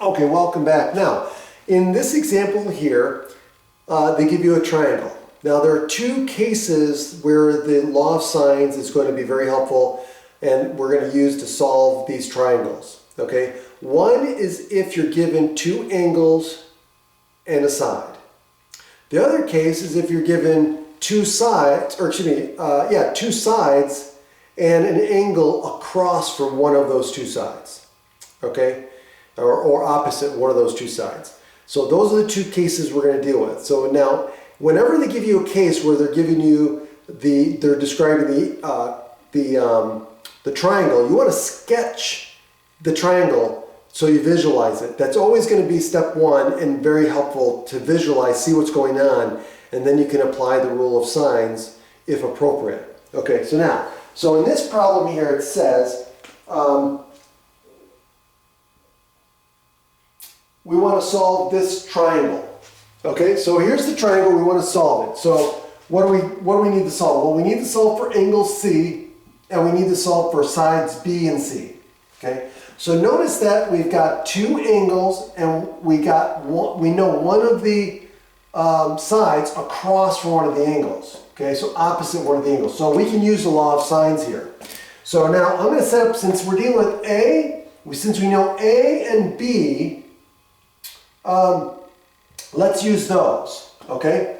Okay, welcome back. Now, in this example here, they give you a triangle. Now, there are two cases where the law of sines is going to be very helpful and we're going to use to solve these triangles. Okay, one is if you're given two angles and a side. The other case is if you're given two sides, or excuse me, two sides and an angle across from one of those two sides. Okay, or opposite one of those two sides. So those are the two cases we're going to deal with. So now, whenever they give you a case where they're giving you they're describing the triangle, you want to sketch the triangle so you visualize it. That's always going to be step one and very helpful to visualize, see what's going on, and then you can apply the rule of sines if appropriate. Okay, so in this problem here it says, we want to solve this triangle. Okay, so here's the triangle, we want to solve it. So what do we need to solve? Well, we need to solve for angle C, and we need to solve for sides B and C. Okay, so notice that we've got two angles, and we know one of the sides across from one of the angles. Okay, so opposite one of the angles. So we can use the law of sines here. So now I'm going to set up, since we're dealing with A, since we know A and B, let's use those, okay?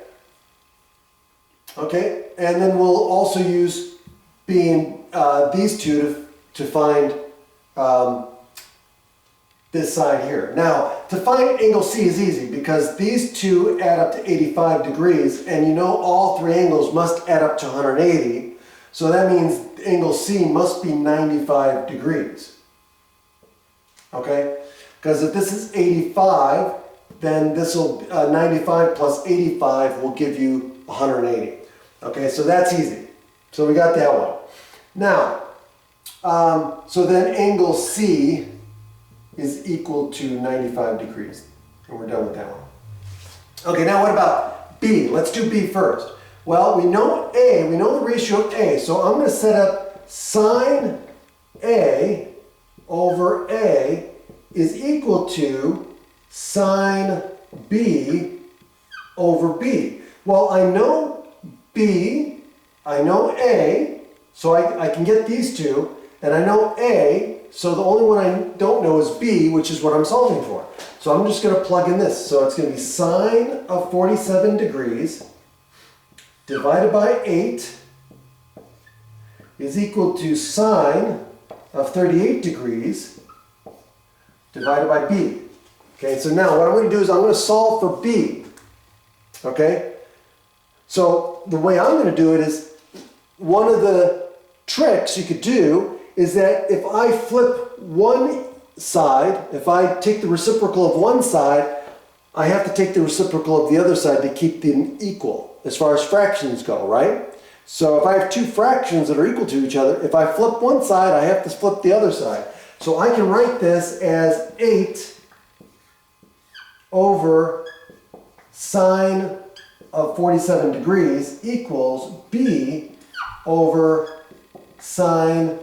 Okay, and then we'll also use these two to find this side here. Now, to find angle C is easy because these two add up to 85 degrees, and you know all three angles must add up to 180, so that means angle C must be 95 degrees, okay? Because if this is 85, then this will 95 plus 85 will give you 180. Okay, so that's easy. So we got that one. Now, so then angle C is equal to 95 degrees, and we're done with that one. Okay, now what about B? Let's do B first. Well, we know A, we know the ratio of A, so I'm going to set up sine A over A is equal to sine B over B. Well, I know B, I know A, so I can get these two, and I know A, so the only one I don't know is B, which is what I'm solving for. So I'm just going to plug in this. So it's going to be sine of 47 degrees divided by 8 is equal to sine of 38 degrees divided by B. Okay, so now what I'm going to do is I'm going to solve for B. Okay? So the way I'm going to do it is, one of the tricks you could do is that if I flip one side, if I take the reciprocal of one side, I have to take the reciprocal of the other side to keep them equal as far as fractions go, right? So if I have two fractions that are equal to each other, if I flip one side, I have to flip the other side. So I can write this as 8 over sine of 47 degrees equals B over sine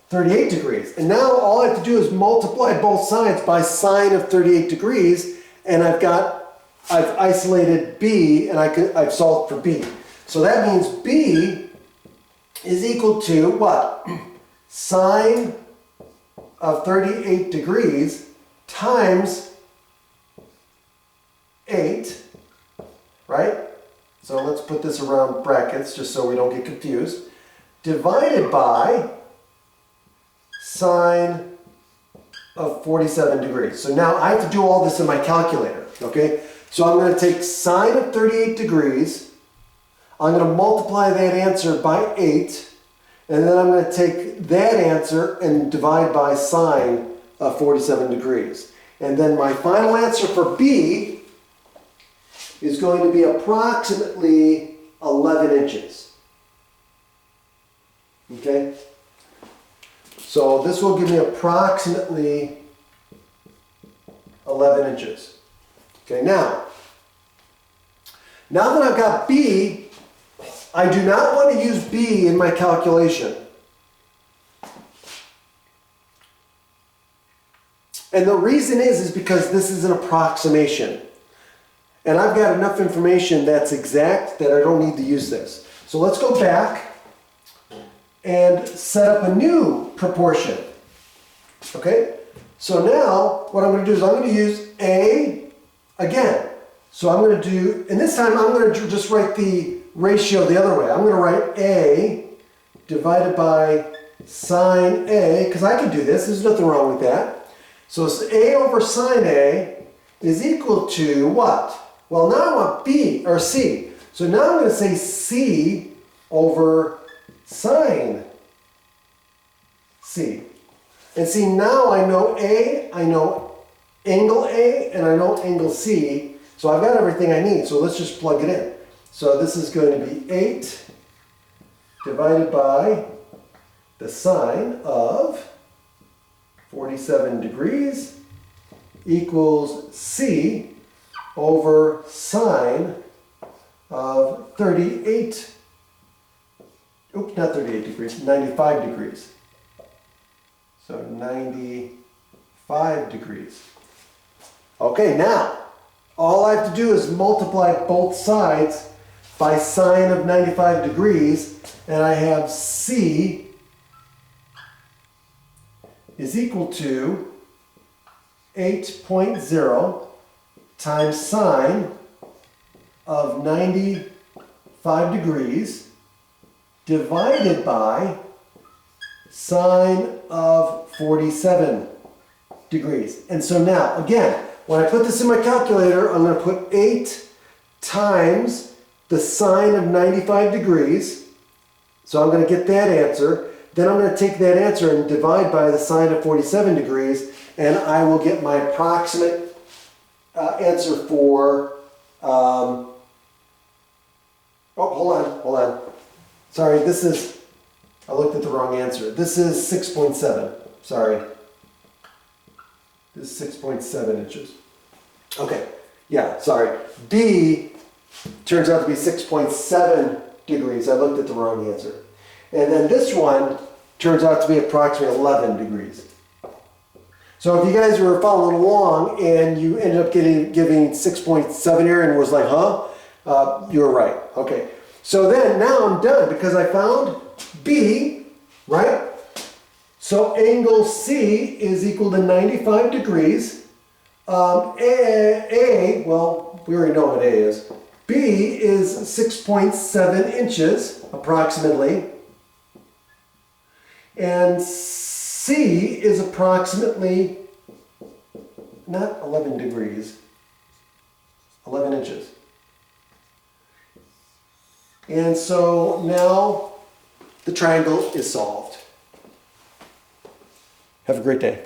38 degrees. And now all I have to do is multiply both sides by sine of 38 degrees, and I've isolated B, and I've solved for B. So that means B is equal to what? Sine of 38 degrees times 8, right? So let's put this around brackets just so we don't get confused. Divided by sine of 47 degrees. So now I have to do all this in my calculator, okay? So I'm going to take sine of 38 degrees, I'm going to multiply that answer by 8, and then I'm going to take that answer and divide by sine of 47 degrees. And then my final answer for B is going to be approximately 11 inches. Okay? So this will give me approximately 11 inches. Okay, now that I've got B, I do not want to use B in my calculation. And the reason is because this is an approximation. And I've got enough information that's exact that I don't need to use this. So let's go back and set up a new proportion. Okay? So now what I'm going to do is I'm going to use A again. So I'm going to do, and this time I'm going to just write the ratio the other way. I'm going to write A divided by sine A, because I can do this. There's nothing wrong with that. So it's A over sine A is equal to what? Well, now I want B, or C. So now I'm going to say C over sine C. And see, now I know A, I know angle A, and I know angle C. So I've got everything I need. So let's just plug it in. So this is going to be 8 divided by the sine of 47 degrees equals C over sine of 38, oops, not 38 degrees, 95 degrees. So 95 degrees. Okay, now, all I have to do is multiply both sides by sine of 95 degrees, and I have C is equal to 8.0 times sine of 95 degrees divided by sine of 47 degrees. And so now, again, when I put this in my calculator, I'm going to put 8 times the sine of 95 degrees. So I'm going to get that answer. Then I'm going to take that answer and divide by the sine of 47 degrees, and I will get my approximate answer for, oh, hold on. Sorry, I looked at the wrong answer. This is 6.7, sorry. This is 6.7 inches. Okay, yeah, sorry. B turns out to be 6.7 degrees. I looked at the wrong answer. And then this one turns out to be approximately 11 degrees. So if you guys were following along and you ended up giving 6.7 here and was like, huh? You were right. Okay. So then now I'm done because I found B, right? So angle C is equal to 95 degrees. Well, we already know what A is. B is 6.7 inches, approximately. And C is approximately, not 11 degrees, 11 inches. And so now the triangle is solved. Have a great day.